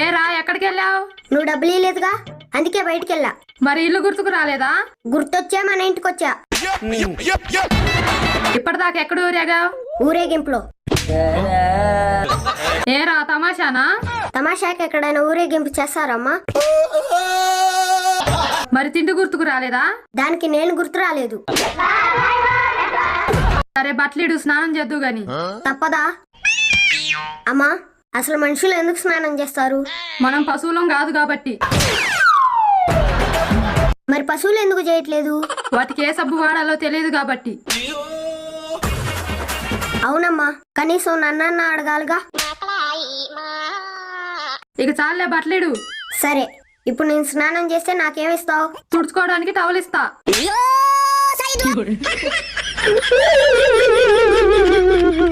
ఏరా ఎక్కడికి వెళ్ళావు? నువ్వు డబ్బులు ఇవ్వలేదుగా, అందుకే బయటికి వెళ్ళా. మరి ఇల్లు గుర్తుకు రాలేదా? గుర్తొచ్చా మన ఇంటికి వచ్చా. ఇప్పటిదాకా ఎక్కడ ఊరేగావు? ఊరేగింపులో. ఏరా తమాషానా? తమాషాకి ఎక్కడైనా ఊరేగింపు చేస్తారమ్మా? మరి తిండి గుర్తుకు రాలేదా? దానికి నేను గుర్తు రాలేదు. సరే బట్టలిడు, స్నానం చేద్దు గాని. తప్పదా అమ్మా? అసలు మనుషులు ఎందుకు స్నానం చేస్తారు? మనం పశువులం కాదు కాబట్టి. మరి పశువులు ఎందుకు చేయట్లేదు? వాటికి ఏ సబ్బు వాడాలో తెలియదు కాబట్టి. అవునమ్మా, కనీసం నన్నన్నా అడగాలిగా. ఇక చాలే బట్టలిడు. సరే, ఇప్పుడు నేను స్నానం చేస్తే నాకేమిస్తావు? తుడుచుకోవడానికి టవల్ ఇస్తా.